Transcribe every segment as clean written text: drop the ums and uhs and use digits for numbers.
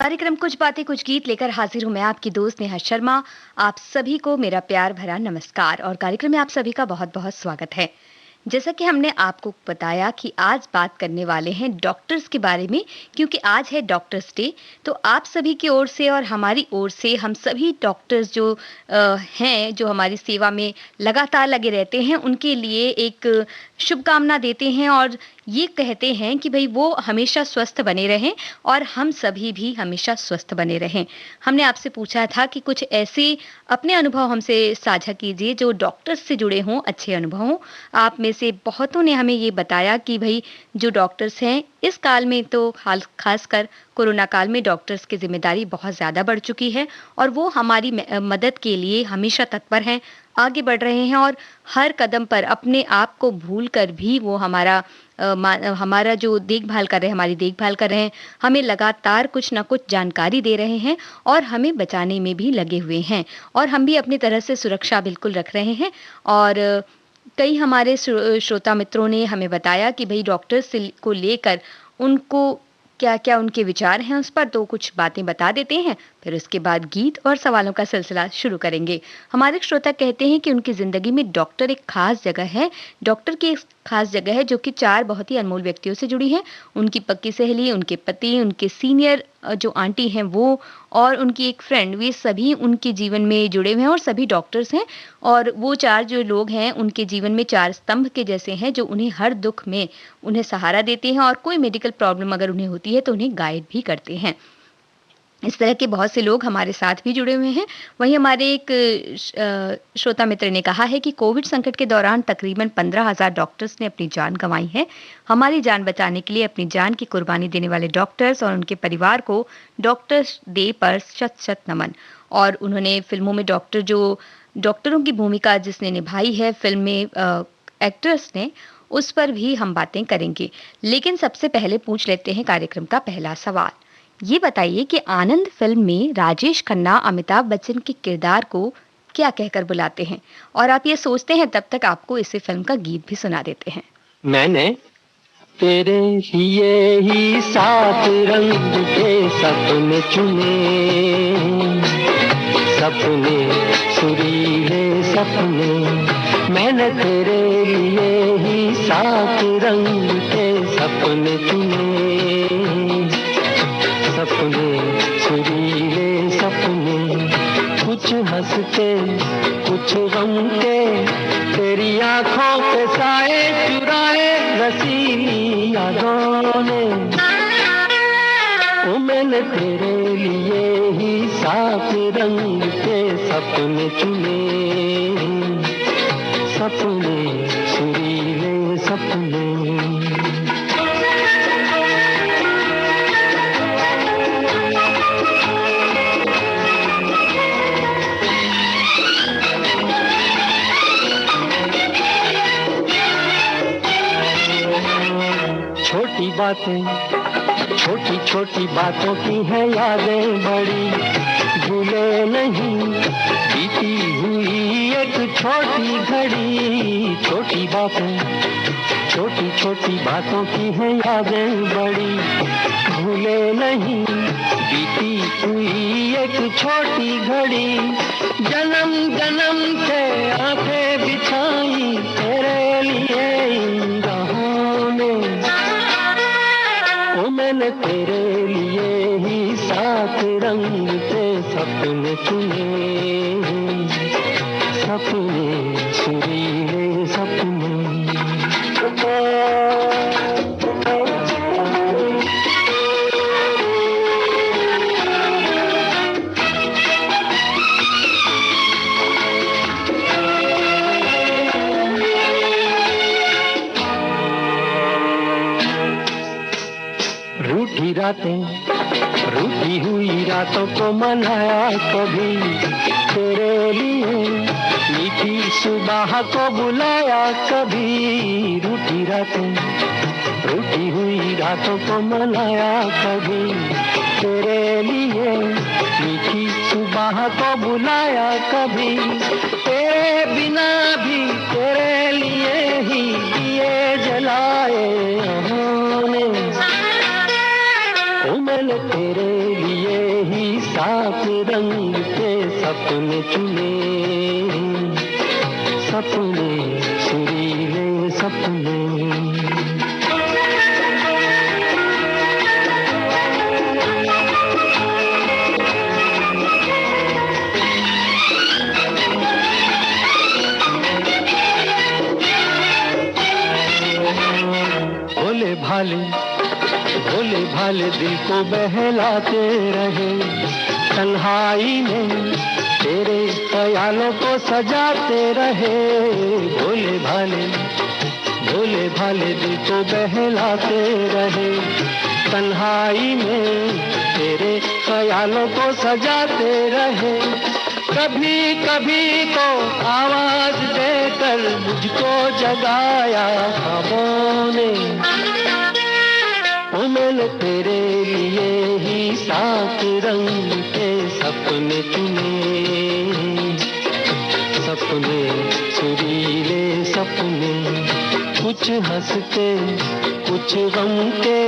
कार्यक्रम कुछ बातें कुछ गीत लेकर हाजिर हूं मैं आपकी दोस्त नेहा शर्मा। आप सभी को मेरा प्यार भरा नमस्कार और कार्यक्रम में आप सभी का बहुत बहुत स्वागत है। जैसा कि हमने आपको बताया कि आज बात करने वाले हैं डॉक्टर्स के बारे में, क्योंकि आज है डॉक्टर्स डे। तो आप सभी की ओर से और हमारी ओर से हम सभी डॉक्टर्स जो हैं, जो हमारी सेवा में लगातार लगे रहते हैं, उनके लिए एक शुभकामना देते हैं और ये कहते हैं कि भई वो हमेशा स्वस्थ बने रहें और हम सभी भी हमेशा स्वस्थ बने रहें। हमने आपसे पूछा था कि कुछ ऐसे अपने अनुभव हमसे साझा कीजिए जो डॉक्टर्स से जुड़े हों, अच्छे अनुभव हों। आप में से बहुतों ने हमें ये बताया कि भई जो डॉक्टर्स हैं, इस काल में तो ख़ासकर कोरोना काल में डॉक्टर्स की ज़िम्मेदारी बहुत ज़्यादा बढ़ चुकी है और वो हमारी मदद के लिए हमेशा तत्पर हैं, आगे बढ़ रहे हैं और हर कदम पर अपने आप को भूल कर भी वो हमारा जो देखभाल कर रहे हैं, हमारी देखभाल कर रहे हैं, हमें लगातार कुछ न कुछ जानकारी दे रहे हैं और हमें बचाने में भी लगे हुए हैं और हम भी अपनी तरह से सुरक्षा बिल्कुल रख रहे हैं। और कई हमारे श्रोता मित्रों ने हमें बताया कि भई डॉक्टर्स से को लेकर उनको क्या-क्या उनके विचार हैं उस पर, तो कुछ बातें बता देते हैं, फिर उसके बाद गीत और सवालों का सिलसिला शुरू करेंगे। हमारे श्रोता कहते हैं कि उनकी ज़िंदगी में डॉक्टर एक ख़ास जगह है। डॉक्टर की एक ख़ास जगह है जो कि 4 बहुत ही अनमोल व्यक्तियों से जुड़ी है। उनकी पक्की सहेली, उनके पति, उनके सीनियर जो आंटी हैं वो और उनकी एक फ्रेंड, वे सभी उनके जीवन में जुड़े हुए हैं और सभी डॉक्टर्स हैं। और वो 4 जो लोग हैं उनके जीवन में 4 स्तंभ के जैसे हैं जो उन्हें हर दुःख में उन्हें सहारा देते हैं और कोई मेडिकल प्रॉब्लम अगर उन्हें होती है तो उन्हें गाइड भी करते हैं। इस तरह के बहुत से लोग हमारे साथ भी जुड़े हुए हैं। वहीं हमारे एक श्रोता मित्र ने कहा है कि कोविड संकट के दौरान तकरीबन 15,000 डॉक्टर्स ने अपनी जान गँवाई है। हमारी जान बचाने के लिए अपनी जान की कुर्बानी देने वाले डॉक्टर्स और उनके परिवार को डॉक्टर्स डे पर शत-शत नमन। और उन्होंने फ़िल्मों में डॉक्टरों की भूमिका जिसने निभाई है फ़िल्म में एक्टर्स ने, उस पर भी हम बातें करेंगे। लेकिन सबसे पहले पूछ लेते हैं कार्यक्रम का पहला सवाल। ये बताइए कि आनंद फ़िल्म में राजेश खन्ना अमिताभ बच्चन के किरदार को क्या कहकर बुलाते हैं? और आप ये सोचते हैं तब तक आपको इसी फ़िल्म का गीत भी सुना देते हैं। मैंने तेरे लिए ही 7 रंग के सपने चुने, सपने सुरीले सपने। मैंने तेरे लिए ही 7 रंग के सपने चुने, सपने सुरीले सपने। कुछ हंस के कुछ गम के, तेरी आंखों के साए चुराए रसीली यादों ने। ओ मैंने तेरे लिए ही 7 रंग के सपने चुने, सपने सुरीले सपने। छोटी बातें, छोटी छोटी बातों की हैं यादें बड़ी, भूले नहीं बीती हुई एक छोटी घड़ी। छोटी बातें, छोटी छोटी बातों की हैं यादें बड़ी, भूले नहीं बीती हुई एक छोटी घड़ी। जन्म जन्म से आंखें बिछाई तेरे लिए इन राहों में। ओ मैंने तेरे लिए ही 7 रंग के सपने चुने, सपने सुरीले सपने। रूठी रातें, रूठी हुई रातों को मनाया कभी तेरे लिए, मीठी सुबह को बुलाया कभी। रूठी रातें, रूठी हुई रातों को मनाया कभी तेरे लिए, मीठी सुबह को बुलाया कभी। तेरे बिना भी तेरे लिए ही दिए जलाए हमने। ओ मैंने तेरे लिए साफ रंग के सपने चुने, सपने सुरीले सपने। भोले भाले भोले भाले दिल को बहलाते रहे, तन्हाई में तेरे ख्यालों को सजाते रहे। भोले भाले दिल को बहलाते रहे, तन्हाई में तेरे ख्यालों को सजाते रहे। कभी कभी तो आवाज देकर मुझको जगाया ख्वाबों ने, ओ मैंने तेरे लिए ही सात रंग के सपने चुने, सपने सुरीले सपने। कुछ हंसते कुछ गम के,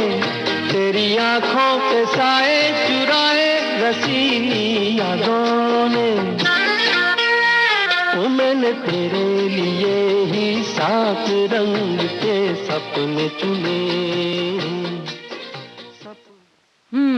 तेरी आंखों के साए चुराए रसीली यादों ने, ओ मैंने तेरे लिए ही सात रंग के सपने चुने।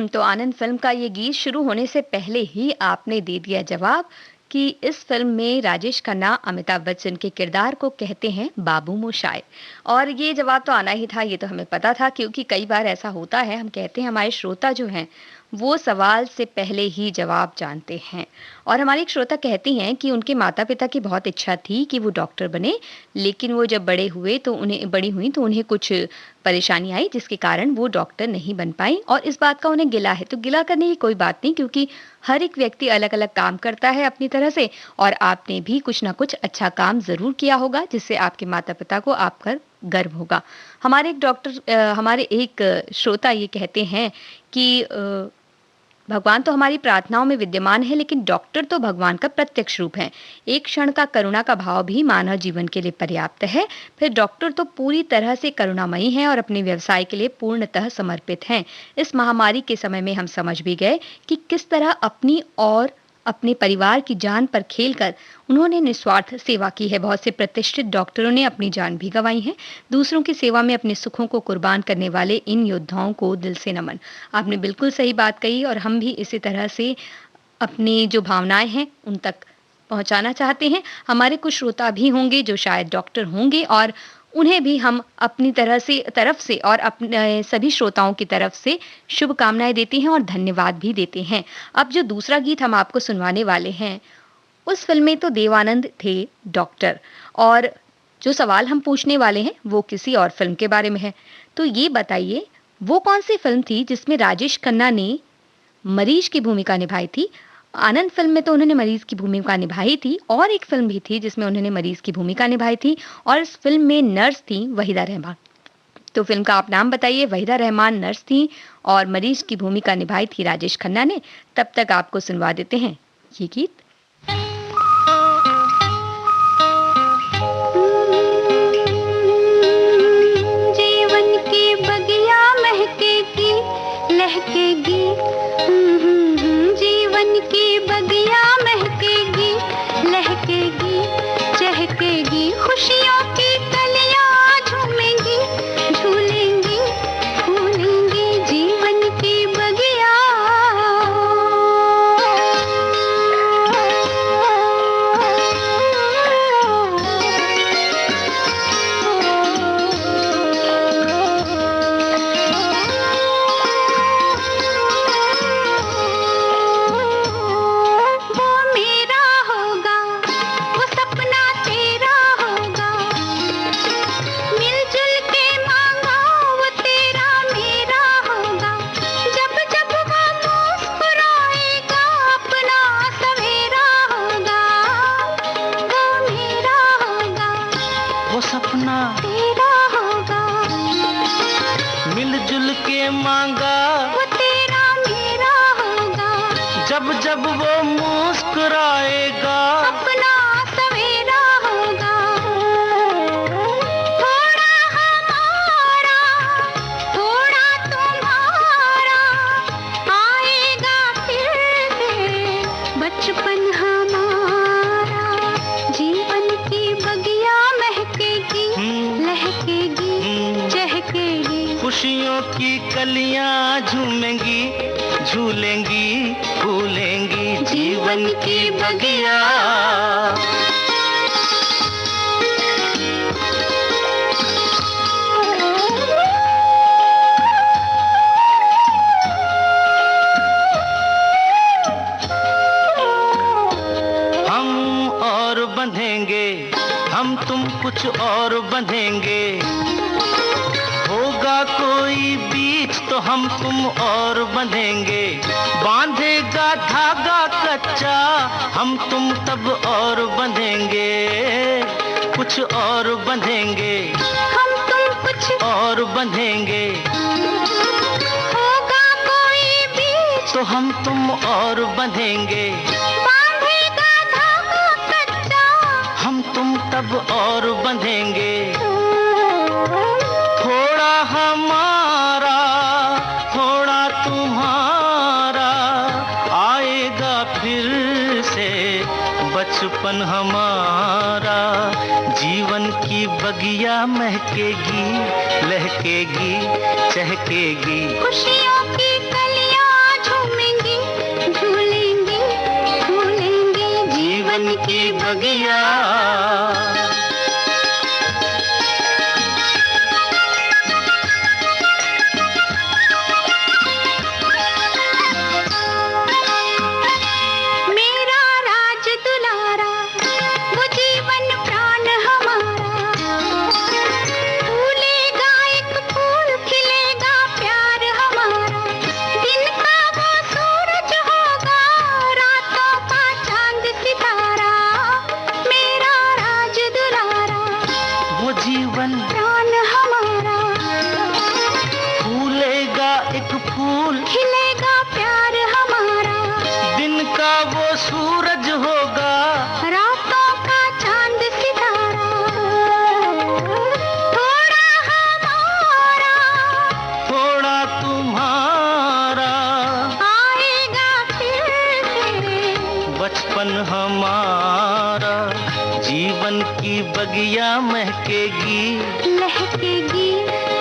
तो आनंद फिल्म का ये गीत शुरू होने से पहले ही आपने दे दिया जवाब कि इस फिल्म में राजेश खन्ना अमिताभ बच्चन के किरदार को कहते हैं बाबू मोशाय। और ये जवाब तो आना ही था, ये तो हमें पता था, क्योंकि कई बार ऐसा होता है, हम कहते हैं हमारे श्रोता जो हैं वो सवाल से पहले ही जवाब जानते हैं। और हमारे एक श्रोता कहती हैं कि उनके माता पिता की बहुत इच्छा थी कि वो डॉक्टर बने, लेकिन वो जब बड़ी हुई तो उन्हें कुछ परेशानी आई, जिसके कारण वो डॉक्टर नहीं बन पाई और इस बात का उन्हें गिला है। तो गिला करने की कोई बात नहीं, क्योंकि हर एक व्यक्ति अलग अलग काम करता है अपनी तरह से, और आपने भी कुछ ना कुछ अच्छा काम जरूर किया होगा जिससे आपके माता पिता को आप पर गर्व होगा। हमारे एक श्रोता ये कहते हैं कि भगवान तो हमारी प्रार्थनाओं में विद्यमान है, लेकिन डॉक्टर तो भगवान का प्रत्यक्ष रूप है। एक क्षण का करुणा का भाव भी मानव जीवन के लिए पर्याप्त है। फिर डॉक्टर तो पूरी तरह से करुणामयी हैं और अपने व्यवसाय के लिए पूर्णतः समर्पित हैं। इस महामारी के समय में हम समझ भी गए कि किस तरह अपनी और अपने परिवार की जान पर खेलकर उन्होंने निस्वार्थ सेवा की है। बहुत से प्रतिष्ठित डॉक्टरों ने अपनी जान भी गंवाई है। दूसरों की सेवा में अपने सुखों को कुर्बान करने वाले इन योद्धाओं को दिल से नमन। आपने बिल्कुल सही बात कही और हम भी इसी तरह से अपनी जो भावनाएं हैं उन तक पहुंचाना चाहते हैं। हमारे कुछ श्रोता भी होंगे जो शायद डॉक्टर होंगे और उन्हें भी हम अपनी तरफ से और अपने सभी श्रोताओं की तरफ से शुभकामनाएं देते हैं और धन्यवाद भी देते हैं। अब जो दूसरा गीत हम आपको सुनवाने वाले हैं, उस फिल्म में तो देवानंद थे डॉक्टर, और जो सवाल हम पूछने वाले हैं वो किसी और फिल्म के बारे में है। तो ये बताइए वो कौन सी फिल्म थी जिसमें राजेश खन्ना ने मरीज की भूमिका निभाई थी। आनंद फिल्म में तो उन्होंने मरीज की भूमिका निभाई थी, और एक फिल्म भी थी जिसमें उन्होंने मरीज की भूमिका निभाई थी, और इस फिल्म में नर्स थी वहीदा रहमान। तो फिल्म का आप नाम बताइए। वहीदा रहमान नर्स थी और मरीज की भूमिका निभाई थी राजेश खन्ना ने। तब तक आपको सुनवा देते हैं ये गीत। जीवन की बगिया महकेगी लहकेगी, जीवन की बगिया महकेगी लहकेगी चहकेगी, खुशियों की कलियां झूमेंगी झूलेंगी फूलेंगी, जीवन की बगिया। जब वो मुस्कुराएगा अपना सवेरा होगा, थोड़ा हमारा थोड़ा तुम्हारा आएगा फिर से कलियां झूमेंगी, झूलेंगी, फूलेंगी जीवन की बगिया। हम तुम कुछ और बंधेंगे, होगा कोई बीच तो हम तुम और बंधेंगे। बांधेगा धागा कच्चा हम तुम तब और बंधेंगे, कुछ और बंधेंगे, हम तुम कुछ और बंधेंगे। होगा कोई बीच तो हम तुम और बंधेंगे, तुम तब और बंधेंगे। थोड़ा हमारा, थोड़ा तुम्हारा, आएगा फिर से बचपन हमारा। जीवन की बगिया महकेगी, लहकेगी, चहकेगी, खुशियों की कलियां झूमेंगी, झूलेंगी, फूलेंगी जीवन की बगिया। हमारा जीवन की बगिया महकेगी, लहकेगी,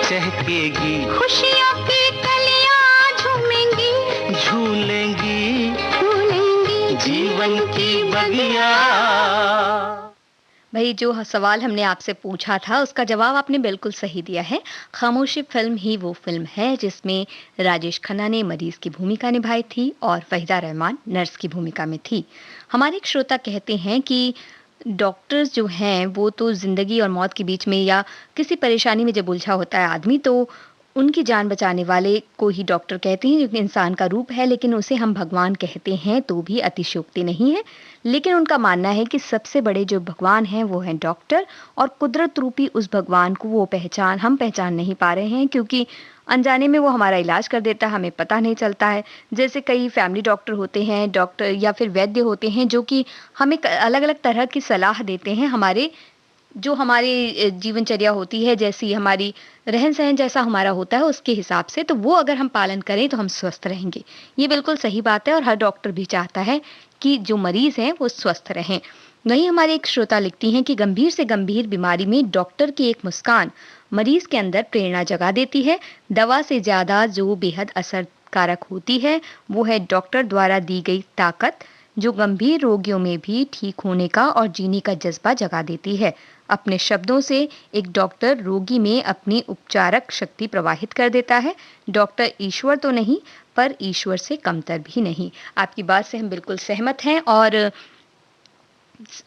चहकेगी, खुशियों की कलियां झूमेंगी, झूलेंगी, फूलेंगी जीवन की बगिया। भाई जो सवाल हमने आपसे पूछा था उसका जवाब आपने बिल्कुल सही दिया है। खामोशी फिल्म ही वो फिल्म है जिसमें राजेश खन्ना ने मरीज की भूमिका निभाई थी और वहीदा रहमान नर्स की भूमिका में थी। हमारे एक श्रोता कहते हैं कि डॉक्टर्स जो हैं वो तो जिंदगी और मौत के बीच में या किसी परेशानी में जब उलझा होता है आदमी तो उनकी जान बचाने वाले को ही डॉक्टर कहते हैं, जो कि इंसान का रूप है, लेकिन उसे हम भगवान कहते हैं तो भी अतिशयोक्ति नहीं है। लेकिन उनका मानना है कि सबसे बड़े जो भगवान हैं वो हैं डॉक्टर, और कुदरत रूपी उस भगवान को वो हम पहचान नहीं पा रहे हैं क्योंकि अनजाने में वो हमारा इलाज कर देता है, हमें पता नहीं चलता है। जैसे कई फैमिली डॉक्टर होते हैं, डॉक्टर या फिर वैद्य होते हैं जो कि हमें अलग अलग तरह की सलाह देते हैं, हमारे जीवनचर्या होती है, जैसी हमारी रहन सहन जैसा हमारा होता है उसके हिसाब से, तो वो अगर हम पालन करें तो हम स्वस्थ रहेंगे। ये बिल्कुल सही बात है और हर डॉक्टर भी चाहता है कि जो मरीज हैं वो स्वस्थ रहें। वहीं हमारे एक श्रोता लिखती हैं कि गंभीर से गंभीर बीमारी में डॉक्टर की एक मुस्कान मरीज के अंदर प्रेरणा जगा देती है। दवा से ज्यादा जो बेहद असरकारक होती है वो है डॉक्टर द्वारा दी गई ताकत, जो गंभीर रोगियों में भी ठीक होने का और जीने का जज्बा जगा देती है। अपने शब्दों से एक डॉक्टर रोगी में अपनी उपचारक शक्ति प्रवाहित कर देता है। डॉक्टर ईश्वर तो नहीं पर ईश्वर से कमतर भी नहीं। आपकी बात से हम बिल्कुल सहमत हैं और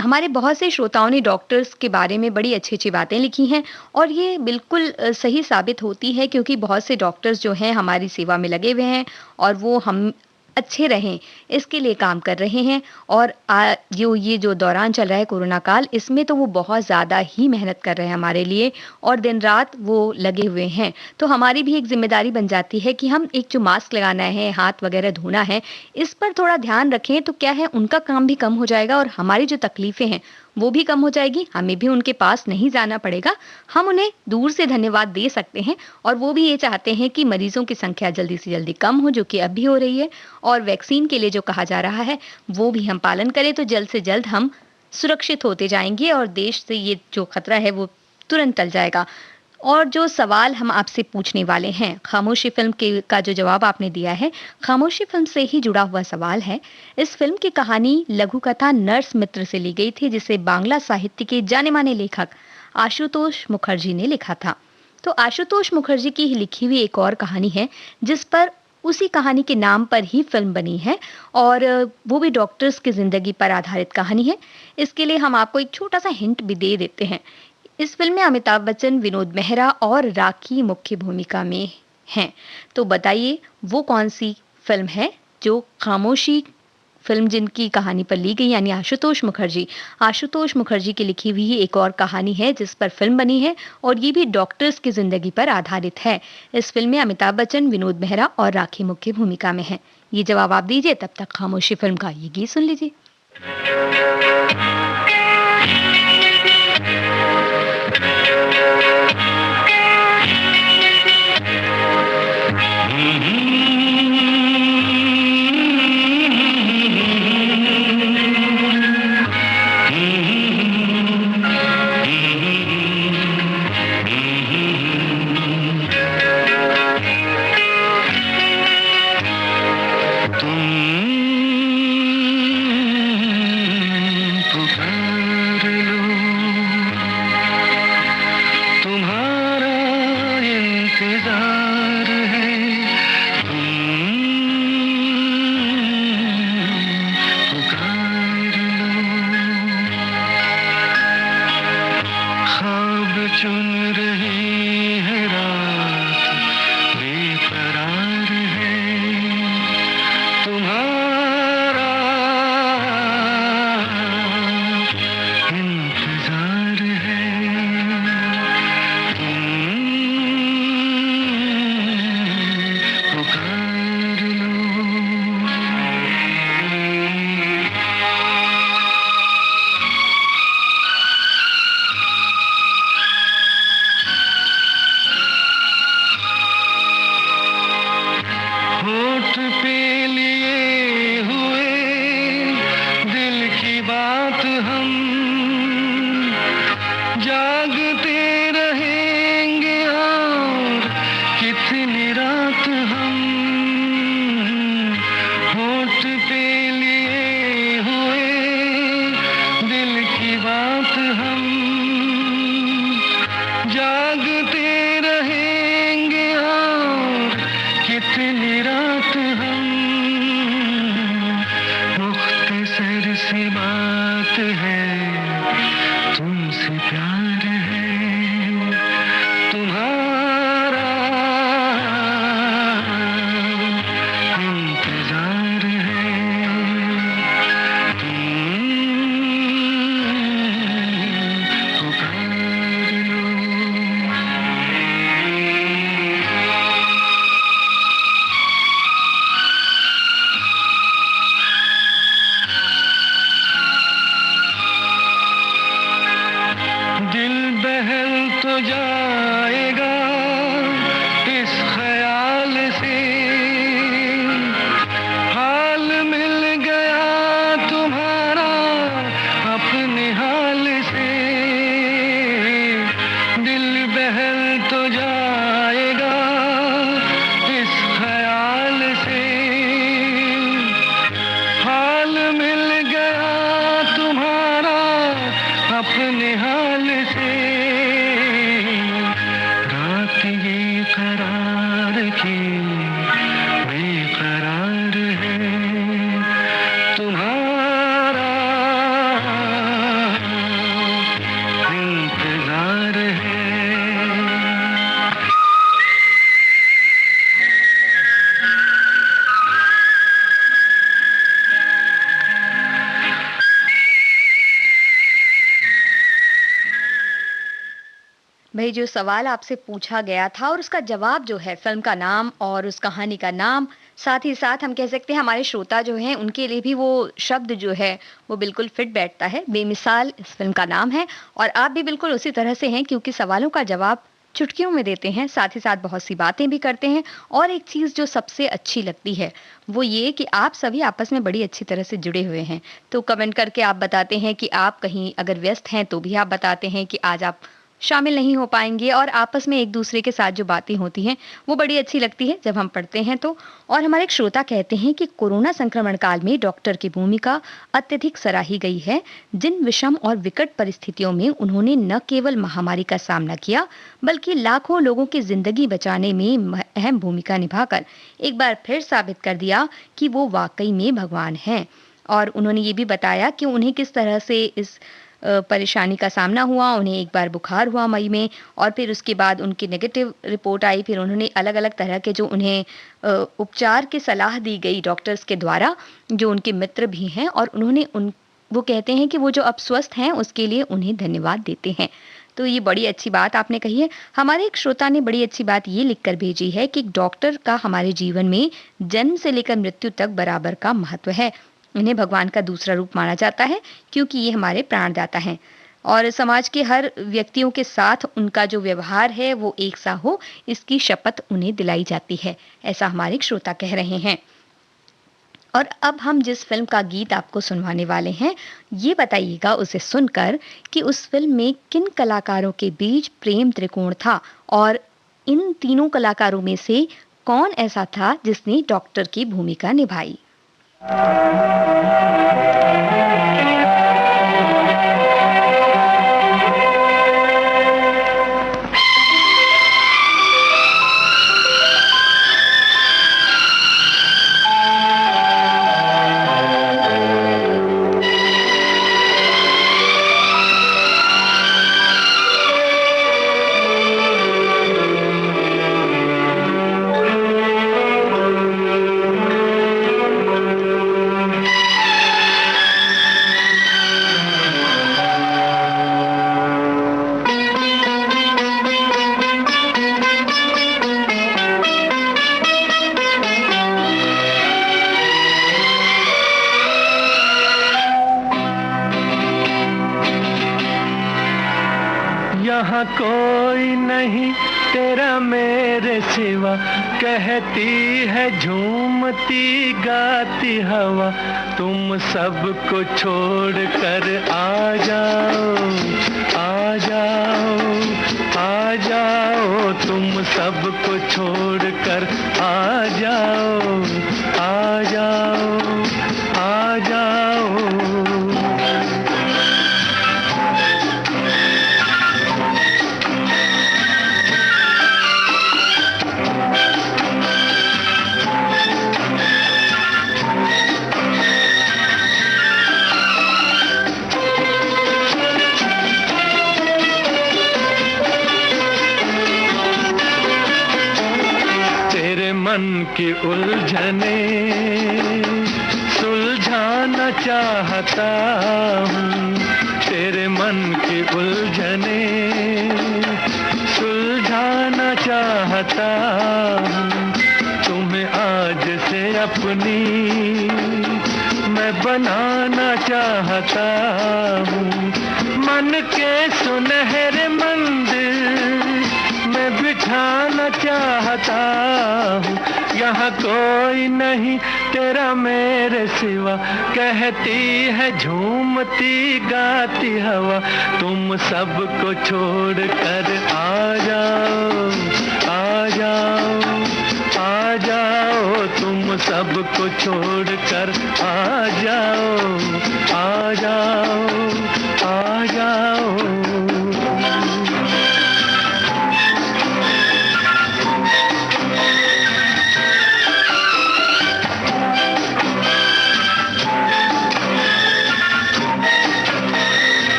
हमारे बहुत से श्रोताओं ने डॉक्टर्स के बारे में बड़ी अच्छी अच्छी बातें लिखी हैं और ये बिल्कुल सही साबित होती है क्योंकि बहुत से डॉक्टर्स जो हैं हमारी सेवा में लगे हुए हैं और वो हम अच्छे रहें इसके लिए काम कर रहे हैं। और ये जो दौरान चल रहा है कोरोना काल, इसमें तो वो बहुत ज़्यादा ही मेहनत कर रहे हैं हमारे लिए और दिन रात वो लगे हुए हैं। तो हमारी भी एक जिम्मेदारी बन जाती है कि हम एक जो मास्क लगाना है, हाथ वगैरह धोना है, इस पर थोड़ा ध्यान रखें तो क्या है उनका काम भी कम हो जाएगा और हमारी जो तकलीफ़ें हैं वो भी कम हो जाएगी। हमें भी उनके पास नहीं जाना पड़ेगा, हम उन्हें दूर से धन्यवाद दे सकते हैं। और वो भी ये चाहते हैं कि मरीजों की संख्या जल्दी से जल्दी कम हो, जो कि अब भी हो रही है। और वैक्सीन के लिए जो कहा जा रहा है वो भी हम पालन करें तो जल्द से जल्द हम सुरक्षित होते जाएंगे और देश से ये जो खतरा है वो तुरंत टल जाएगा। और जो सवाल हम आपसे पूछने वाले हैं, खामोशी फ़िल्म के का जो जवाब आपने दिया है, खामोशी फ़िल्म से ही जुड़ा हुआ सवाल है। इस फ़िल्म की कहानी लघु कथा नर्स मित्र से ली गई थी, जिसे बांग्ला साहित्य के जाने-माने लेखक आशुतोष मुखर्जी ने लिखा था। तो आशुतोष मुखर्जी की ही लिखी हुई एक और कहानी है, जिस पर उसी कहानी के नाम पर ही फ़िल्म बनी है और वो भी डॉक्टर्स की ज़िंदगी पर आधारित कहानी है। इसके लिए हम आपको एक छोटा-सा हिंट भी दे देते हैं। इस फ़िल्म में अमिताभ बच्चन, विनोद मेहरा और राखी मुख्य भूमिका में हैं। तो बताइए वो कौन-सी फ़िल्म है जो खामोशी फ़िल्म जिनकी कहानी पर ली गई, यानी आशुतोष मुखर्जी की लिखी हुई एक और कहानी है जिस पर फ़िल्म बनी है और ये भी डॉक्टर्स की ज़िंदगी पर आधारित है। इस फ़िल्म में अमिताभ बच्चन, विनोद मेहरा और राखी मुख्य भूमिका में हैं। ये जवाब आप दीजिए, तब तक खामोशी फ़िल्म का ये गीत सुन लीजिए। भाई जो सवाल आपसे पूछा गया था और उसका जवाब जो है फ़िल्म का नाम और उस कहानी का नाम, साथ ही साथ हम कह सकते हैं हमारे श्रोता जो हैं उनके लिए भी वो शब्द जो है वो बिल्कुल फिट बैठता है। बेमिसाल इस फ़िल्म का नाम है और आप भी बिल्कुल उसी तरह से हैं, क्योंकि सवालों का जवाब चुटकियों में देते हैं, साथ ही साथ बहुत सी बातें भी करते हैं। और एक चीज़ जो सबसे अच्छी लगती है वो ये कि आप सभी आपस में बड़ी अच्छी तरह से जुड़े हुए हैं। तो कमेंट करके आप बताते हैं कि आप कहीं अगर व्यस्त हैं तो भी आप बताते हैं कि आज आप शामिल नहीं हो पाएंगे और आपस में एक दूसरे के साथ जो बातें होती हैं वो बड़ी अच्छी लगती है जब हम पढ़ते हैं तो। और हमारे एक श्रोता कहते हैं कि कोरोना संक्रमण काल में डॉक्टर की भूमिका अत्यधिक सराही गई है। जिन विषम और विकट परिस्थितियों में उन्होंने न केवल महामारी का सामना किया बल्कि लाखों लोगों की जिंदगी बचाने में अहम भूमिका निभाकर एक बार फिर साबित कर दिया कि वो वाकई में भगवान हैं। और उन्होंने ये भी बताया कि उन्हें किस तरह से इस परेशानी का सामना हुआ। उन्हें एक बार बुखार हुआ मई में और फिर उसके बाद उनकी नेगेटिव रिपोर्ट आई। फिर उन्होंने अलग-अलग तरह के जो उन्हें उपचार की सलाह दी गई डॉक्टर्स के द्वारा, जो उनके मित्र भी हैं, और उन्होंने वो कहते हैं कि वो जो अब स्वस्थ हैं उसके लिए उन्हें धन्यवाद देते हैं। तो ये बड़ी अच्छी बात आपने कही है। हमारे एक श्रोता ने बड़ी अच्छी बात ये लिखकर भेजी है कि एक डॉक्टर का हमारे जीवन में जन्म से लेकर मृत्यु तक बराबर का महत्व है। इन्हें भगवान का दूसरा रूप माना जाता है क्योंकि ये हमारे प्राणदाता हैं और समाज के हर व्यक्तियों के साथ उनका जो व्यवहार है वो एक सा हो, इसकी शपथ उन्हें दिलाई जाती है। ऐसा हमारे श्रोता कह रहे हैं। और अब हम जिस फिल्म का गीत आपको सुनवाने वाले हैं, ये बताइएगा उसे सुनकर कि उस फिल्म में किन कलाकारों के बीच प्रेम त्रिकोण था और इन तीनों कलाकारों में से कौन ऐसा था जिसने डॉक्टर की भूमिका निभाई। यहाँ कोई नहीं तेरा मेरे सिवा, कहती है झूमती गाती हवा, तुम सबको छोड़ कर आ जाओ, आ जाओ, आ जाओ, तुम सबको छोड़ कर आ जाओ, आ जाओ, आ जाओ। मन की उलझने सुलझाना चाहता हूँ, तेरे मन की उलझने सुलझाना चाहता हूँ, तुम्हें आज से अपनी मैं बनाना चाहता हूँ, मन के सुनहरे मंदिर मैं बिठाना चाहता हूँ, यहाँ कोई नहीं तेरा मेरे सिवा, कहती है झूमती गाती हवा, तुम सबको छोड़ कर आ जाओ, आ जाओ, आ जाओ, तुम सबको छोड़ कर आ जाओ, आ जाओ, आ जाओ।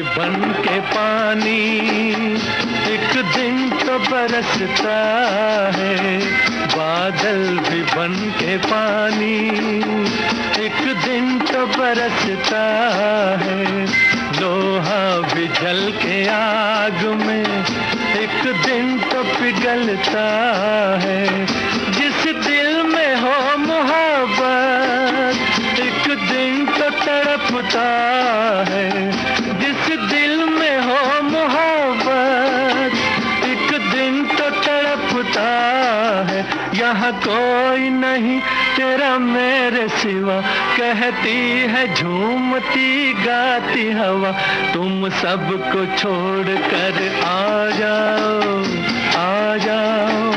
बन के पानी एक दिन तो बरसता है, बादल भी बन के पानी एक दिन तो बरसता है, लोहा भी जल के आग में एक दिन तो पिघलता है, जिस दिल में हो मोहब्बत एक दिन तो तड़पता है, जिस दिल में हो मोहब्बत एक दिन तो तड़पता है, यहाँ कोई नहीं तेरा मेरे सिवा, कहती है झूमती गाती हवा, तुम सबको छोड़ कर आ जाओ, आ जाओ,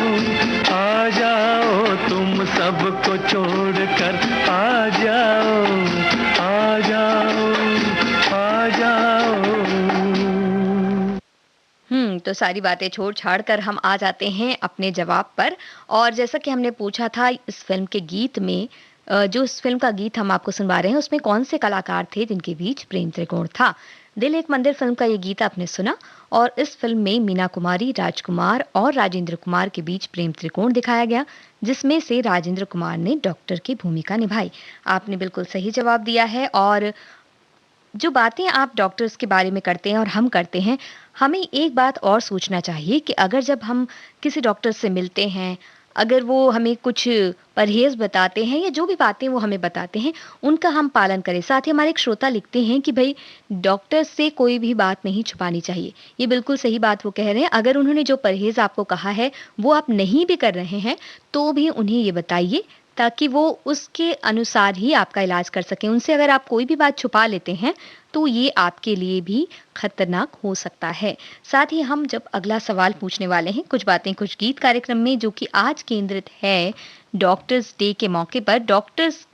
आ जाओ, तुम सबको छोड़ कर आ जाओ, आ जाओ, आ जाओ। तो सारी बातें छोड़ छाड़ कर हम आ जाते हैं अपने जवाब पर। और जैसा कि हमने पूछा था इस फिल्म के गीत में, जो इस फिल्म का गीत हम आपको सुनवा रहे हैं उसमें कौन से कलाकार थे जिनके बीच प्रेम त्रिकोण था। दिल एक मंदिर फिल्म का ये गीत आपने सुना और इस फिल्म में मीना कुमारी, राजकुमार और राजेंद्र कुमार के बीच प्रेम त्रिकोण दिखाया गया, जिसमें से राजेंद्र कुमार ने डॉक्टर की भूमिका निभाई। आपने बिल्कुल सही जवाब दिया है। और जो बातें आप डॉक्टर्स के बारे में करते हैं और हम करते हैं, हमें एक बात और सोचना चाहिए कि अगर जब हम किसी डॉक्टर से मिलते हैं, अगर वो हमें कुछ परहेज बताते हैं या जो भी बातें वो हमें बताते हैं उनका हम पालन करें। साथ ही हमारे एक श्रोता लिखते हैं कि भाई डॉक्टर से कोई भी बात नहीं छुपानी चाहिए। ये बिल्कुल सही बात वो कह रहे हैं। अगर उन्होंने जो परहेज आपको कहा है वो आप नहीं भी कर रहे हैं तो भी उन्हें ये बताइए, ताकि वो उसके अनुसार ही आपका इलाज कर सकें। उनसे अगर आप कोई भी बात छुपा लेते हैं तो ये आपके लिए भी खतरनाक हो सकता है। साथ ही हम जब अगला सवाल पूछने वाले हैं कुछ बातें कुछ गीत कार्यक्रम में, जो कि आज केंद्रित है डॉक्टर्स डे के मौके पर, डॉक्टर्स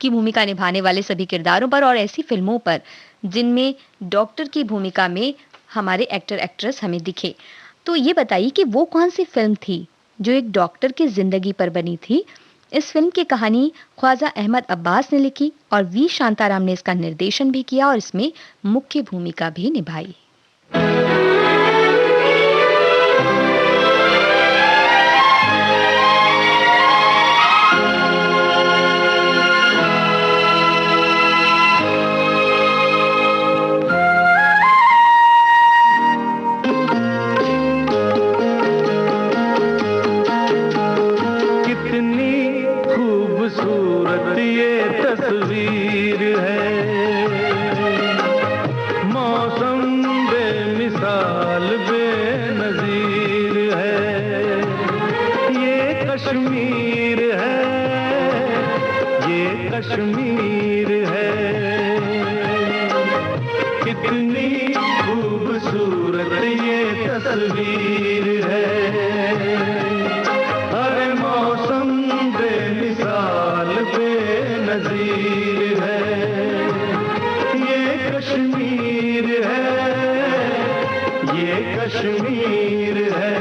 की भूमिका निभाने वाले सभी किरदारों पर और ऐसी फिल्मों पर जिनमें डॉक्टर की भूमिका में हमारे एक्टर एक्ट्रेस हमें दिखे। तो ये बताइए कि वो कौन सी फिल्म थी जो एक डॉक्टर की जिंदगी पर बनी थी। इस फिल्म की कहानी ख्वाजा अहमद अब्बास ने लिखी और वी शांताराम ने इसका निर्देशन भी किया और इसमें मुख्य भूमिका भी निभाई। कश्मीर है, कितनी खूबसूरत ये तस्वीर है। हर मौसम बेमिसाल बेनज़ीर है, ये कश्मीर है, ये कश्मीर है।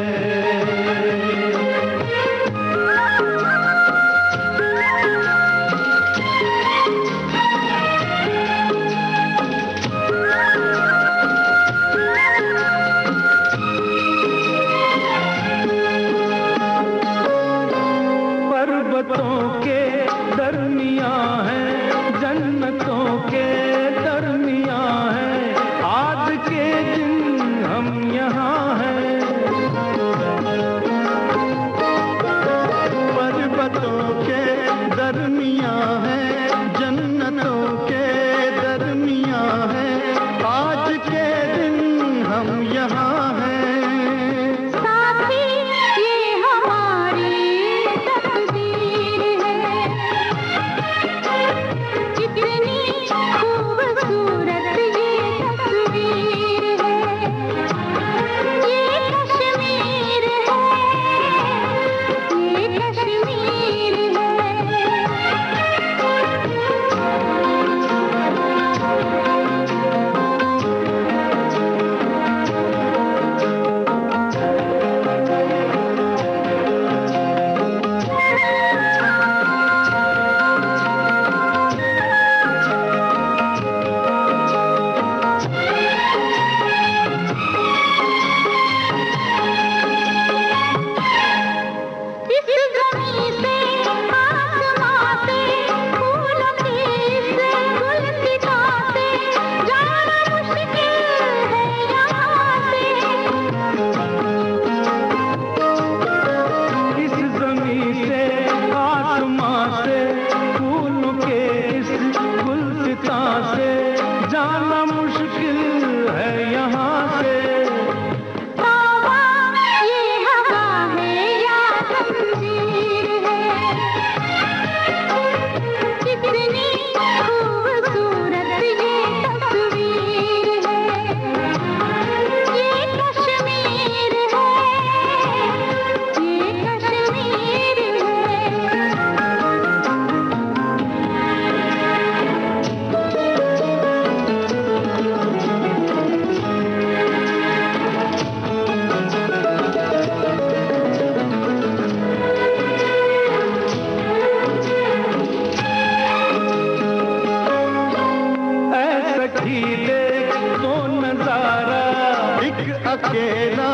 एक अकेला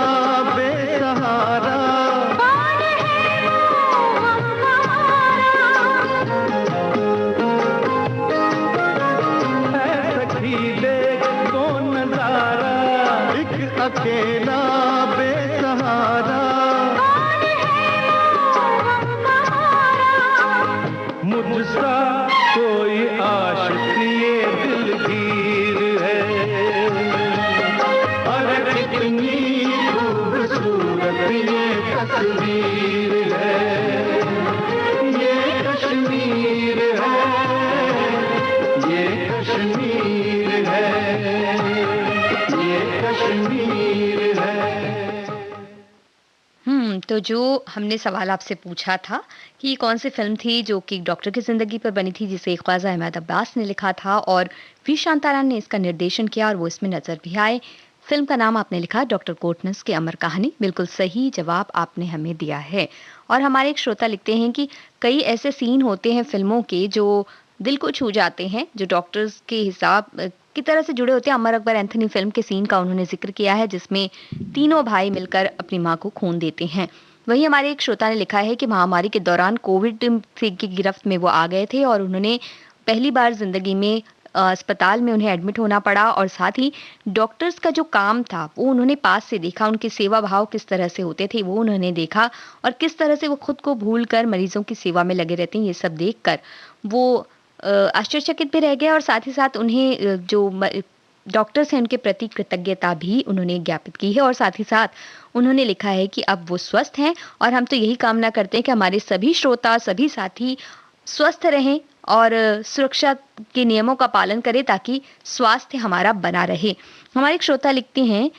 बेसहारा, कौन है वो हमारा? है सखी देख तो नजारा, एक अकेला बेसहारा, कौन है वो हमारा? मुझसा कोई आशिक ये दिलगीर है, अरे कितनी खूबसूरत ये तस्वीर है, ये कश्मीर है, ये कश्मीर है, ये कश्मीर है। तो जो हमने सवाल आपसे पूछा था कि ये कौन सी फिल्म थी जो कि डॉक्टर की जिंदगी पर बनी थी, जिसे ख्वाजा अहमद अब्बास ने लिखा था और वी शांताराम ने इसका निर्देशन किया और वो इसमें नजर भी आए। फिल्म का नाम आपने लिखा डॉक्टर कोटनस की अमर कहानी। बिल्कुल सही जवाब आपने हमें दिया है। और हमारे एक श्रोता लिखते हैं कि कई ऐसे सीन होते हैं फिल्मों के जो दिल को छू जाते हैं, जो डॉक्टर्स के हिसाब की तरह से जुड़े होते हैं। अमर अकबर एंथनी फिल्म के सीन का उन्होंने जिक्र किया है जिसमें तीनों भाई मिलकर अपनी मां को खून देते हैं। वही हमारे एक श्रोता ने लिखा है कि महामारी के दौरान कोविड की गिरफ्त में वो आ गए थे और उन्होंने पहली बार जिंदगी में अस्पताल में उन्हें एडमिट होना पड़ा और साथ ही डॉक्टर्स का जो काम था वो उन्होंने पास से देखा, उनके सेवा भाव किस तरह से होते थे वो उन्होंने देखा और किस तरह से वो खुद को भूल कर मरीजों की सेवा में लगे रहते हैं। ये सब देखकर वो आश्चर्यचकित भी रह गए और साथ ही साथ उन्हें जो डॉक्टर्स हैं उनके प्रति कृतज्ञता भी उन्होंने ज्ञापित की है और साथ ही साथ उन्होंने लिखा है कि अब वो स्वस्थ हैं और हम तो यही कामना करते हैं कि हमारे सभी श्रोता, सभी साथी स्वस्थ रहें और सुरक्षा के नियमों का पालन करें ताकि स्वास्थ्य हमारा बना रहे। हमारे एक श्रोता लिखते हैं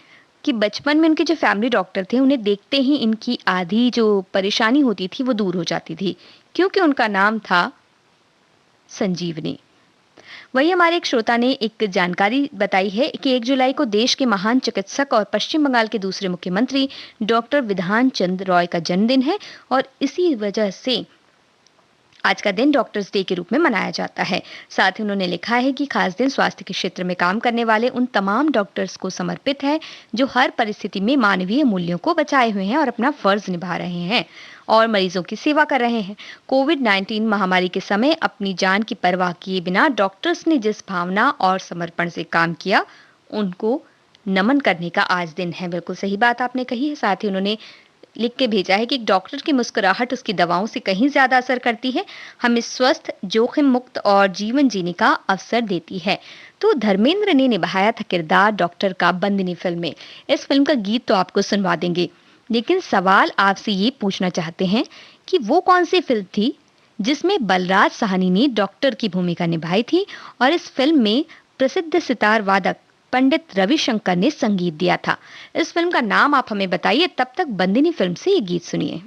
कि बचपन में उनके जो फैमिली डॉक्टर थे उन्हें देखते ही इनकी आधी जो परेशानी होती थी वो दूर हो जाती थी क्योंकि उनका नाम था संजीवनी। वही हमारे एक श्रोता ने एक जानकारी बताई है कि 1 जुलाई को देश के महान चिकित्सक और पश्चिम बंगाल के दूसरे मुख्यमंत्री डॉक्टर विधान चंद्र रॉय का जन्मदिन है और इसी वजह से आज का दिन डॉक्टर्स डे के रूप में मनाया जाता है। साथ ही उन्होंने लिखा है कि खास दिन स्वास्थ्य के क्षेत्र में काम करने वाले उन तमाम डॉक्टर्स को समर्पित है जो हर परिस्थिति में मानवीय मूल्यों को बचाए हुए हैं और अपना फर्ज निभा रहे हैं और मरीजों की सेवा कर रहे हैं। कोविड-19 महामारी के समय अपनी जान की परवाह किए बिना डॉक्टर्स ने जिस भावना और समर्पण से काम किया उनको नमन करने का आज दिन है। बिल्कुल सही बात आपने कही है। साथ ही उन्होंने लिख के भेजा है कि एक डॉक्टर की मुस्कुराहट उसकी दवाओं से कहीं ज्यादा असर करती है, हमें स्वस्थ, जोखिम मुक्त और जीवन जीने का अवसर देती है। तो धर्मेंद्र ने निभाया था किरदार डॉक्टर का बंदिनी फिल्म में। इस फिल्म का गीत तो आपको सुनवा देंगे, लेकिन सवाल आपसे ये पूछना चाहते हैं कि वो कौन सी फिल्म थी जिसमें बलराज साहनी ने डॉक्टर की भूमिका निभाई थी और इस फिल्म में प्रसिद्ध सितार वादक पंडित रविशंकर ने संगीत दिया था। इस फिल्म का नाम आप हमें बताइए। तब तक बंदिनी फिल्म से ये गीत सुनिए।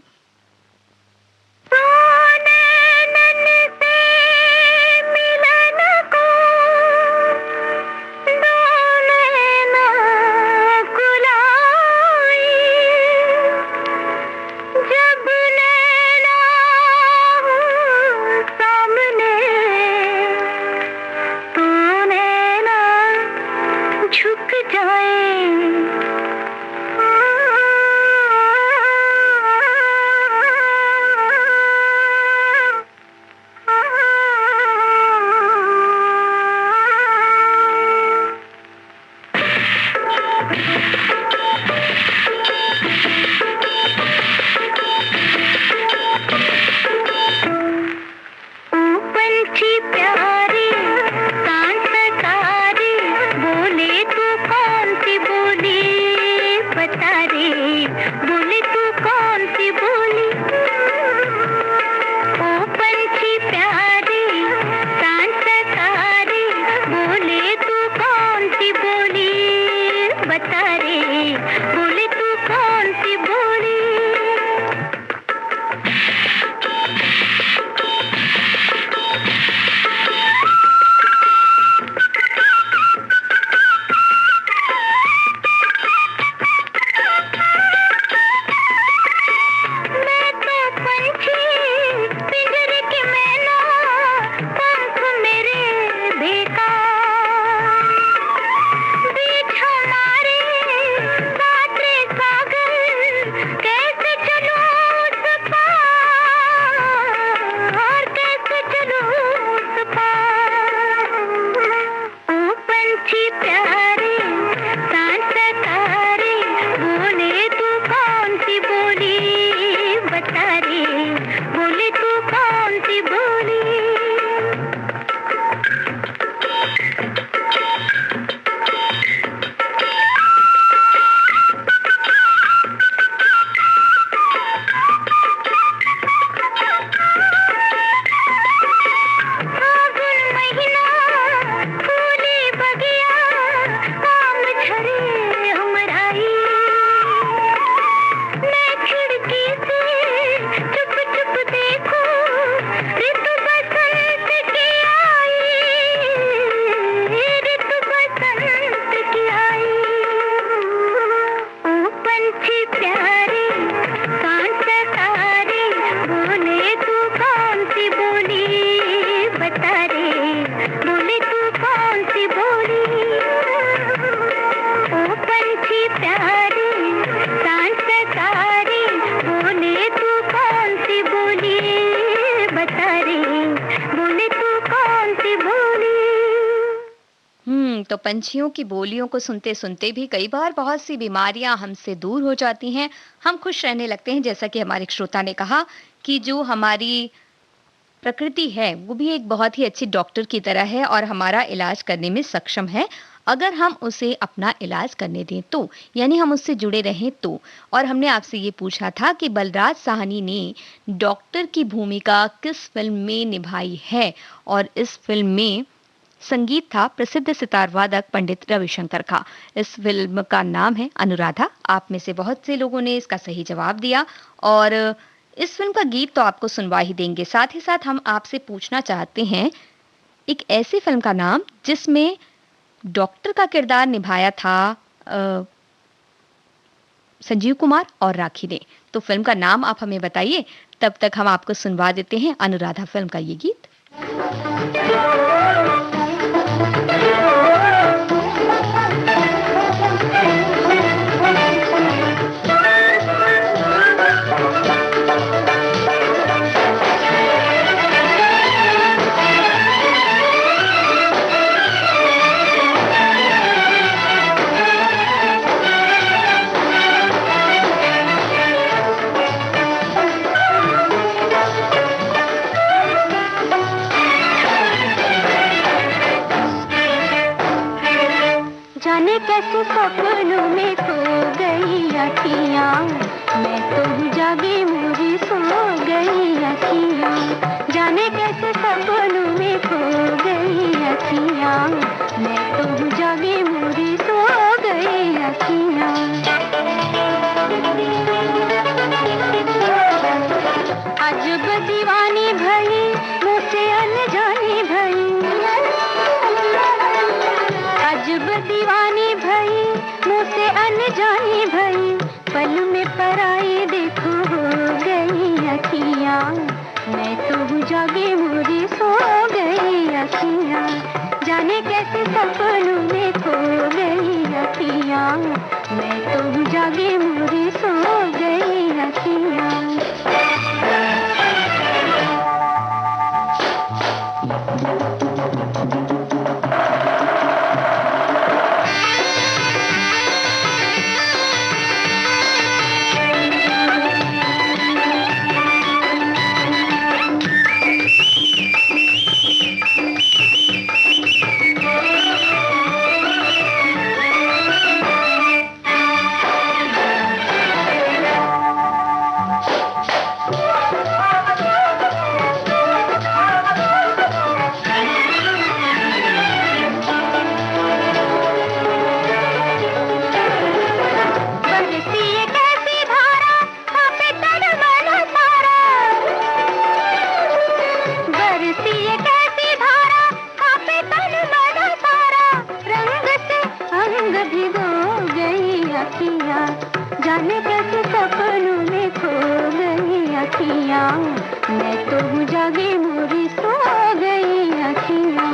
बता रे तो पंछियों की बोलियों को सुनते सुनते भी कई बार बहुत सी बीमारियां हमसे दूर हो जाती हैं, हम खुश रहने लगते हैं। जैसा कि हमारे एक श्रोता ने कहा कि जो हमारी प्रकृति है वो भी एक बहुत ही अच्छी डॉक्टर की तरह है और हमारा इलाज करने में सक्षम है, अगर हम उसे अपना इलाज करने दें तो, यानी हम उससे जुड़े रहें तो। और हमने आपसे ये पूछा था कि बलराज साहनी ने डॉक्टर की भूमिका किस फिल्म में निभाई है, और इस फिल्म में संगीत था प्रसिद्ध सितार वादक पंडित रविशंकर का। इस फिल्म का नाम है अनुराधा। आप में से बहुत से लोगों ने इसका सही जवाब दिया और इस फिल्म का गीत तो आपको सुनवा ही देंगे। साथ ही साथ हम आपसे पूछना चाहते हैं एक ऐसी फिल्म का नाम जिसमें डॉक्टर का किरदार निभाया था संजीव कुमार और राखी ने। तो फिल्म का नाम आप हमें बताइए, तब तक हम आपको सुनवा देते हैं अनुराधा फिल्म का ये गीत। जाने कैसे सपनों में खो गई अखियाँ, मैं तो जागी मुझे सो गई अखियाँ। जाने कैसे सपनों में खो गई अखियाँ, मैं तो जागी मुझे सो गई अखियाँ। अजब दीवानी भई मुझसे अनजानी भई, अजब दीवानी भई मुझसे अनजानी भई, पल में पराई देखो हो गई अखियाँ, मैं तो जागी मुझे सो गई अखियाँ। जाने कैसे सपनों में खो गई अखियाँ, मैं तो जागी मुझे सो गई अखियाँ। जाने कैसे सपनों में खो गई अखियाँ, मैं तो जागी मुझे सो गई अखियाँ।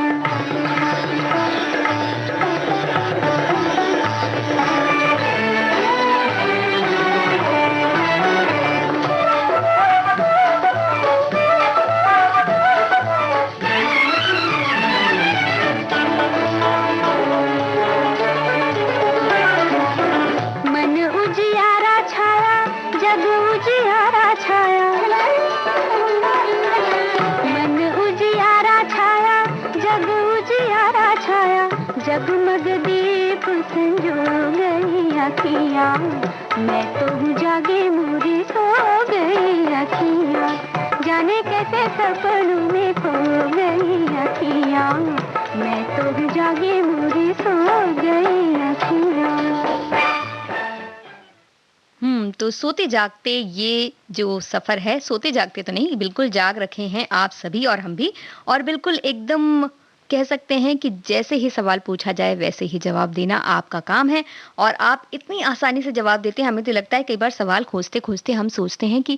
मन उजियारा छाया, जग उजियारा छाया, मन उजियारा छाया, जग उजियारा छाया, जगमग दीप संजो गई अखियाँ, मैं तो जागी मुझे सो गई अखियाँ। जाने कैसे सपनों में खो गई अखियाँ, मैं तो जागी मुझे सो गई अखियाँ। तो सोते जागते ये जो सफर है, सोते जागते तो नहीं, बिल्कुल जाग रखे हैं आप सभी और हम भी, और बिल्कुल एकदम कह सकते हैं कि जैसे ही सवाल पूछा जाए वैसे ही जवाब देना आपका काम है, और आप इतनी आसानी से जवाब देते हैं। हमें तो लगता है कई बार सवाल खोजते खोजते हम सोचते हैं कि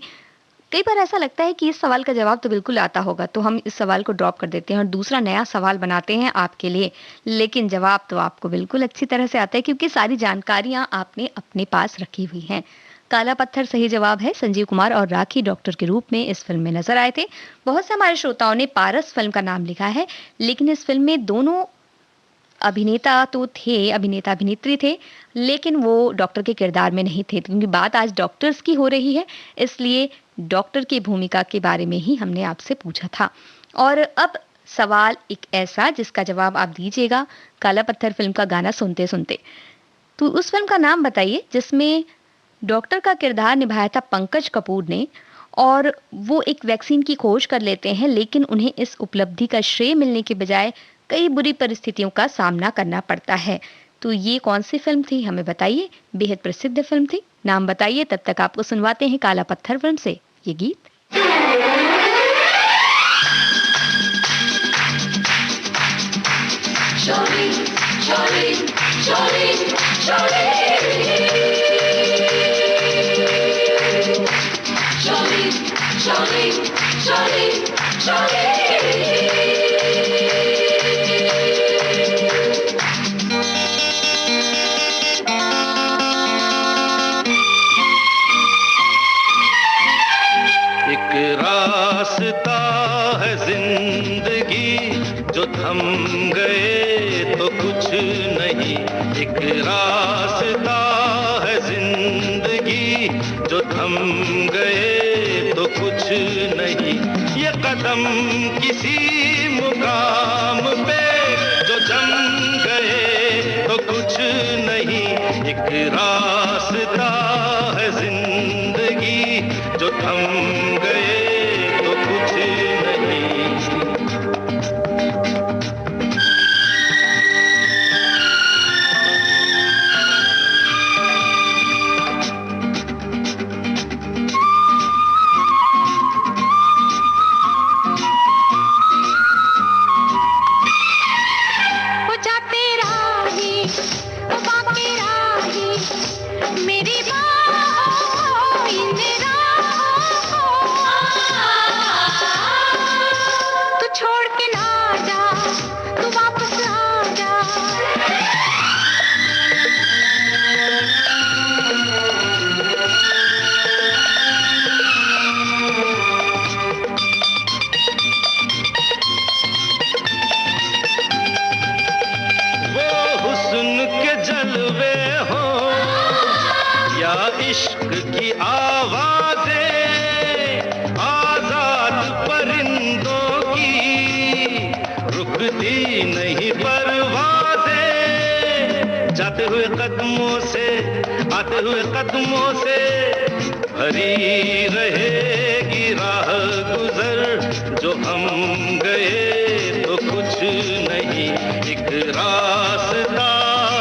कई बार ऐसा लगता है कि इस सवाल का जवाब तो बिल्कुल आता होगा, तो हम इस सवाल को ड्रॉप कर देते हैं और दूसरा नया सवाल बनाते हैं आपके लिए, लेकिन जवाब तो आपको बिल्कुल अच्छी तरह से आता है क्योंकि सारी जानकारियां आपने अपने पास रखी हुई हैं। काला पत्थर सही जवाब है। संजीव कुमार और राखी डॉक्टर के रूप में इस फिल्म में नजर आए थे। बहुत से हमारे श्रोताओं ने पारस फिल्म का नाम लिखा है, लेकिन इस फिल्म में दोनों अभिनेता तो थे, अभिनेता अभिनेत्री थे, लेकिन वो डॉक्टर के किरदार में नहीं थे। क्योंकि बात आज डॉक्टर्स की हो रही है, इसलिए डॉक्टर की भूमिका के बारे में ही हमने आपसे पूछा था। और अब सवाल एक ऐसा जिसका जवाब आप दीजिएगा काला पत्थर फिल्म का गाना सुनते सुनते। तो उस फिल्म का नाम बताइए जिसमें डॉक्टर का किरदार निभाया था पंकज कपूर ने, और वो एक वैक्सीन की खोज कर लेते हैं, लेकिन उन्हें इस उपलब्धि का श्रेय मिलने के बजाय कई बुरी परिस्थितियों का सामना करना पड़ता है। तो ये कौन सी फिल्म थी, हमें बताइए। बेहद प्रसिद्ध फिल्म थी, नाम बताइए। तब तक आपको सुनवाते हैं काला पत्थर फिल्म से ये गीत। Jolene, Jolene, Jolene, Jolene. Jolene, Jolene, Jolene, Jolene. एक रास्ता है जिंदगी जो थम गए तो कुछ नहीं। एक रास्ता है जिंदगी जो थम गए तो कुछ नहीं। ये कदम किसी मुकाम पे जो जम गए तो कुछ नहीं। एक रास्ता है जिंदगी जो थम गए तो कुछ नहीं। मेरी बाहों इन इश्क की आवाज़ें आजाद परिंदों की रुकती नहीं परवाज़ें। जाते हुए कदमों से आते हुए कदमों से भरी रहेगी राह गुजर। जो हम गए तो कुछ नहीं, एक रास्ता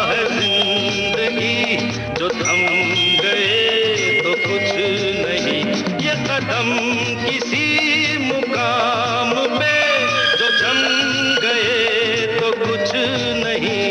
है जिंदगी जो थम गए तो कुछ नहीं। ये कदम किसी मुकाम पे जो जम गए तो कुछ नहीं।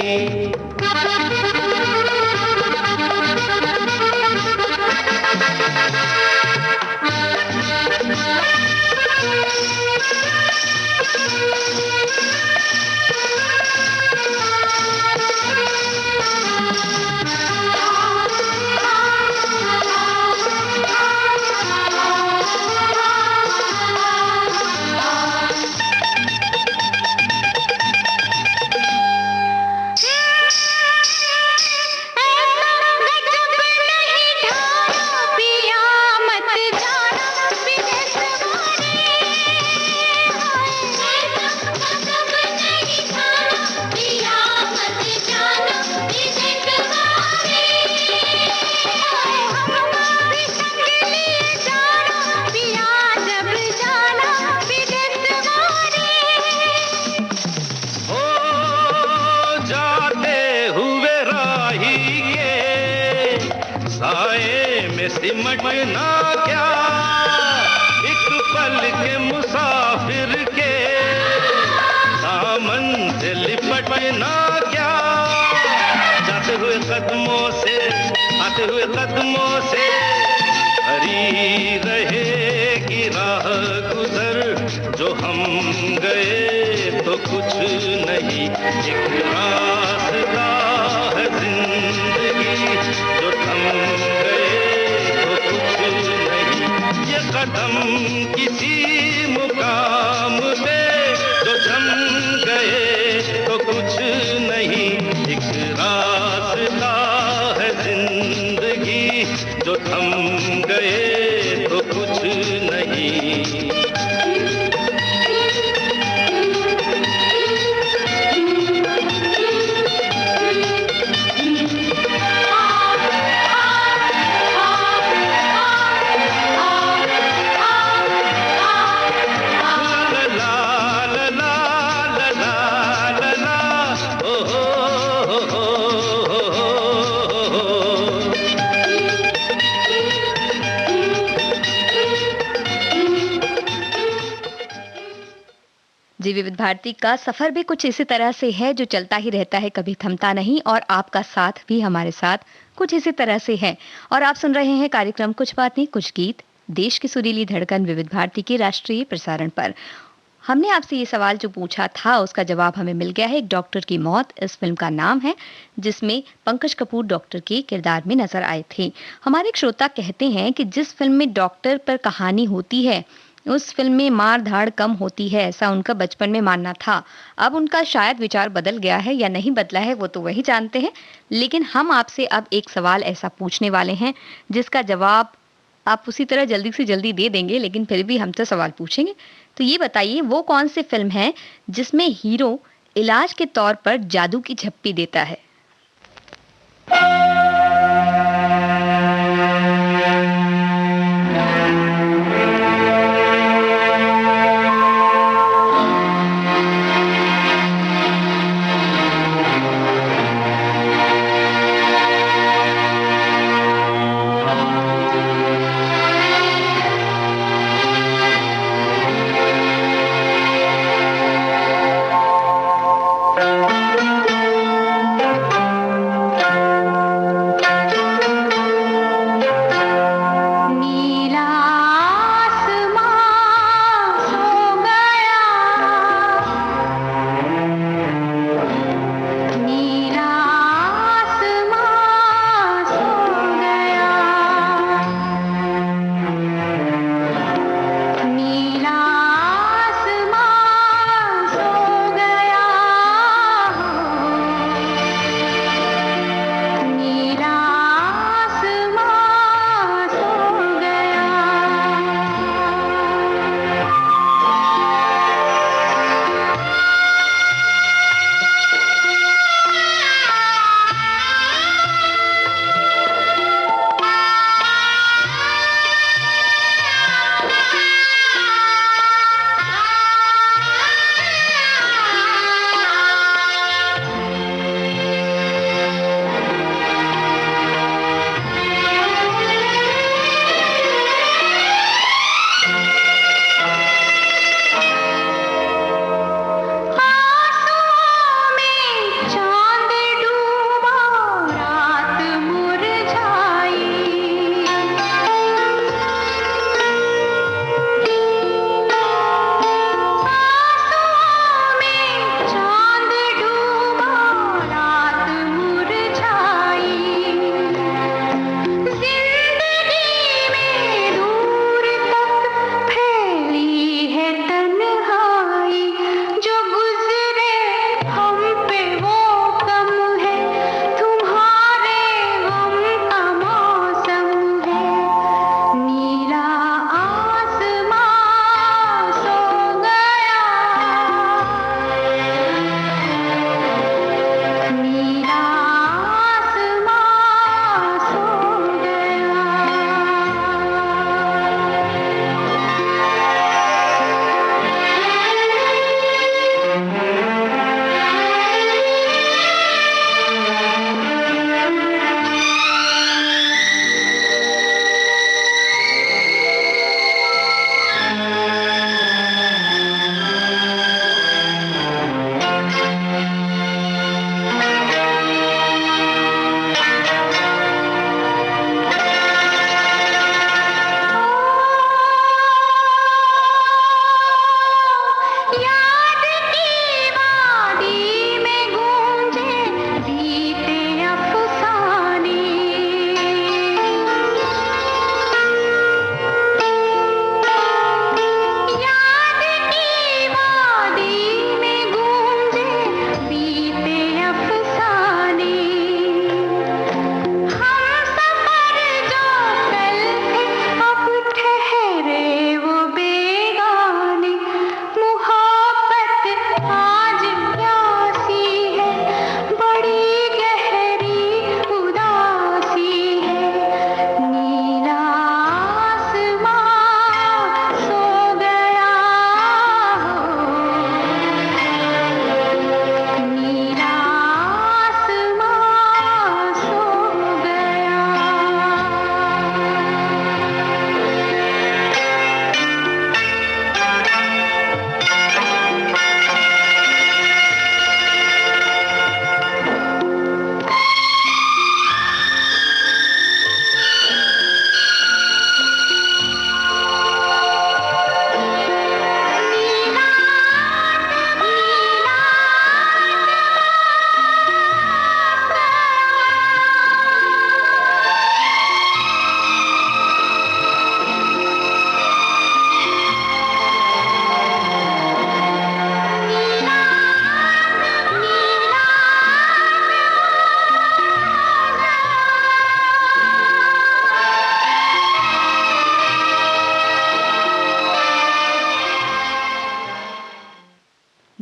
सिमटना क्या एक पल के मुसाफिर के दामन से लिपटना क्या। जाते हुए कदमों से आते हुए कदमों से भरी रहेगी राह गुजर। जो हम गए तो कुछ नहीं, एक रास्ता है जिंदगी जो थम गए ये कदम किसी मुकाम पे जो जम गए तो कुछ नहीं। जिंदगी जो थम गए तो कुछ नहीं। जी, विविध भारती का सफर भी कुछ इसी तरह से है, जो चलता ही रहता है, कभी थमता नहीं। और आपका साथ भी हमारे साथ कुछ इसी तरह से है। और आप सुन रहे हैं कार्यक्रम कुछ बात नहीं कुछ गीत, देश की सुरीली धड़कन विविध भारती के राष्ट्रीय प्रसारण पर। हमने आपसे ये सवाल जो पूछा था उसका जवाब हमें मिल गया है। एक डॉक्टर की मौत इस फिल्म का नाम है, जिसमें पंकज कपूर डॉक्टर के किरदार में नजर आए थे। हमारे एक श्रोता कहते हैं कि जिस फिल्म में डॉक्टर पर कहानी होती है उस फिल्म में मार धाड़ कम होती है, ऐसा उनका बचपन में मानना था। अब उनका शायद विचार बदल गया है या नहीं बदला है, वो तो वही जानते हैं। लेकिन हम आपसे अब एक सवाल ऐसा पूछने वाले हैं जिसका जवाब आप उसी तरह जल्दी से जल्दी दे देंगे, लेकिन फिर भी हमसे सवाल पूछेंगे। तो ये बताइए, वो कौन सी फिल्म है जिसमें हीरो इलाज के तौर पर जादू की झप्पी देता है?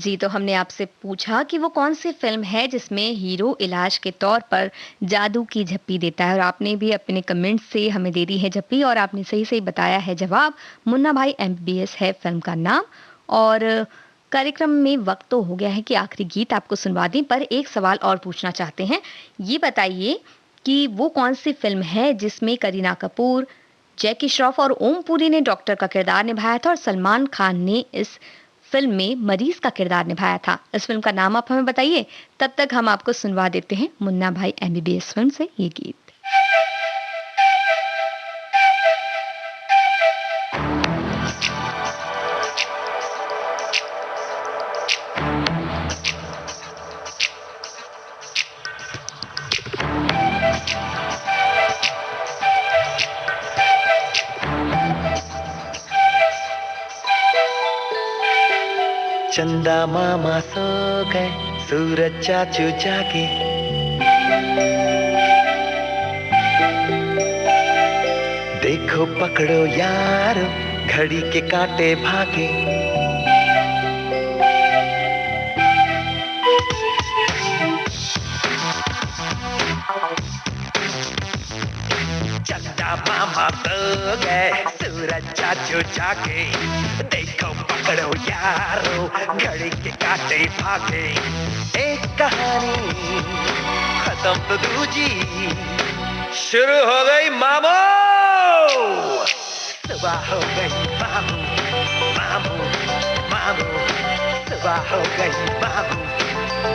जी, तो हमने आपसे पूछा कि वो कौन-सी फ़िल्म है जिसमें हीरो इलाज के तौर पर जादू की झप्पी देता है और आपने भी अपने कमेंट से हमें दे दी है झप्पी और आपने सही-सही बताया है जवाब। मुन्ना भाई एमबीबीएस है फ़िल्म का नाम और कार्यक्रम में वक़्त तो हो गया है कि आखिरी गीत आपको सुनवा दें, पर एक सवाल और पूछना चाहते हैं। ये बताइए कि वो कौन-सी फ़िल्म है जिसमें करीना कपूर, जैकी श्रॉफ और ओम पुरी ने डॉक्टर का किरदार निभाया था और सलमान खान ने इस फ़िल्म में मरीज़ का किरदार निभाया था। इस फ़िल्म का नाम आप हमें बताइए, तब तक हम आपको सुनवा देते हैं मुन्ना भाई एमबीबीएस फ़िल्म से ये गीत। चंदा मामा सो गए, सूरज चाचू जागे, देखो पकड़ो यारो, घड़ी के कांटे भागे। चंदा मामा सो गए, सूरज चाचू जागे, देखो पकड़ो यारो, घड़ी के कांटे भागे। एक कहानी खत्म तो दूजी शुरू हो गई मामू। सुबह हो गई मामू, मामू, मामू, सुबह हो गई मामू,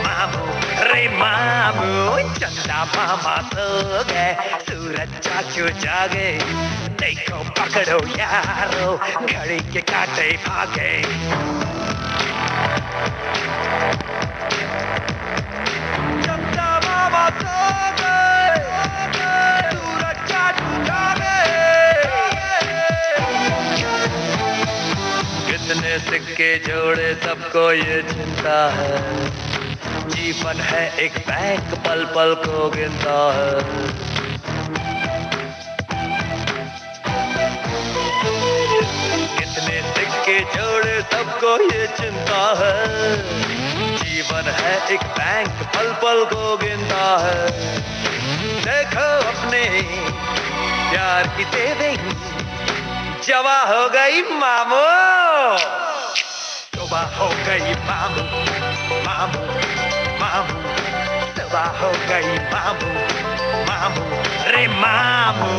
मामू, रे मामू। चंदा मामा सो गए, सूरज चाचू जागे, देखो पकड़ो यारो, घड़ी के कांटे भागे। चंदा मामा सो गए, सूरज चाचू जागे। कितने सिक्के जोड़े सबको ये चिंता है, जीवन है एक बैंक पल पल को गिनता है। कितने सिक्के जोड़े सबको ये चिंता है, जीवन है एक बैंक पल पल को गिनता है। देखो अपने प्यार की सेविंग जवा हो गई मामू। सुबह हो गई मामू, मामू, मामू, सुबह हो गई मामू, मामू, रे मामू।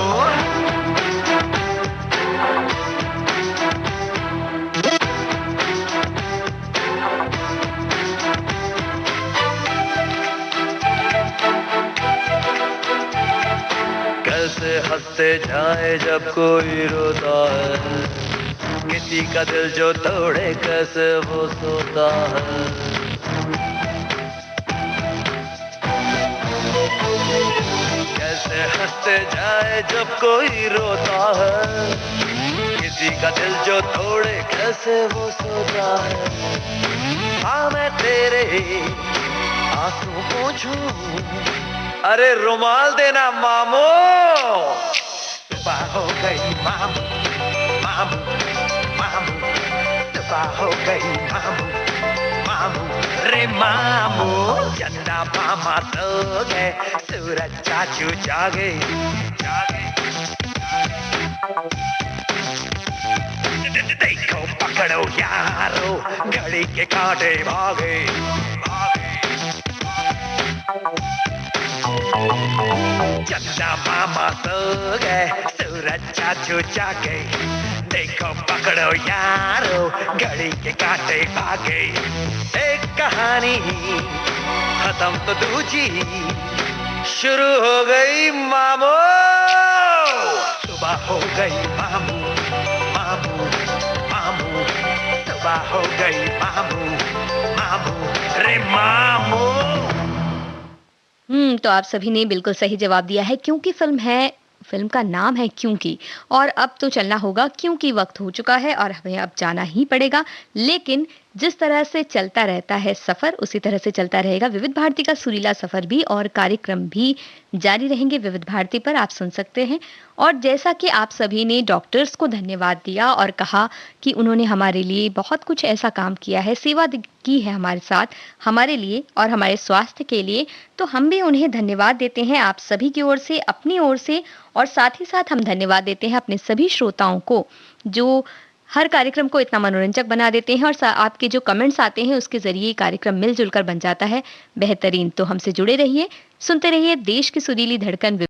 कैसे हंसते जाए जब कोई रोता है, किसी का दिल जो तोड़े कैसे वो सोता है। कैसे हंसते जाए जब कोई रोता है, किसी का दिल जो तोड़े कैसे वो सोता है। हाँ मैं तेरे आंसू पोंछूं, अरे रुमाल देना मामू। सुबह हो गई मामू, मामू, मामू, सुबह हो गई मामू, मामू, रे मामू। चंदा मामा सो गए, सूरज चाचू जागे, जागे, देखो पकड़ो यारो, घड़ी के कांटे भागे, भागे। चंदा मामा सो गए, सूरज चाचू जागे, देखो पकड़ो यारो, घड़ी के कांटे भागे। एक कहानी खत्म तो दूजी शुरू हो गई मामू। सुबह हो गई मामू, मामू, मामू, सुबह हो गई मामू, मामू, रे मामू। तो आप सभी ने बिल्कुल सही जवाब दिया है क्योंकि फ़िल्म का नाम है क्योंकि। और अब तो चलना होगा क्योंकि वक़्त हो चुका है और हमें अब जाना ही पड़ेगा। लेकिन जिस तरह से चलता रहता है सफर, उसी तरह से चलता रहेगा विविध भारती का सुरीला सफर भी, और कार्यक्रम भी जारी रहेंगे विविध भारती पर, आप सुन सकते हैं। और जैसा कि आप सभी ने डॉक्टर्स को धन्यवाद दिया और कहा कि उन्होंने हमारे लिए बहुत कुछ ऐसा काम किया है, सेवा की है हमारे साथ, हमारे लिए और हमारे स्वास्थ्य के लिए, तो हम भी उन्हें धन्यवाद देते हैं आप सभी की ओर से, अपनी ओर से। और साथ ही साथ हम धन्यवाद देते हैं अपने सभी श्रोताओं को जो हर कार्यक्रम को इतना मनोरंजक बना देते हैं, और आपके जो कमेंट्स आते हैं उसके जरिए कार्यक्रम मिलजुल कर बन जाता है बेहतरीन। तो हमसे जुड़े रहिए, सुनते रहिए देश की सुरीली धड़कन।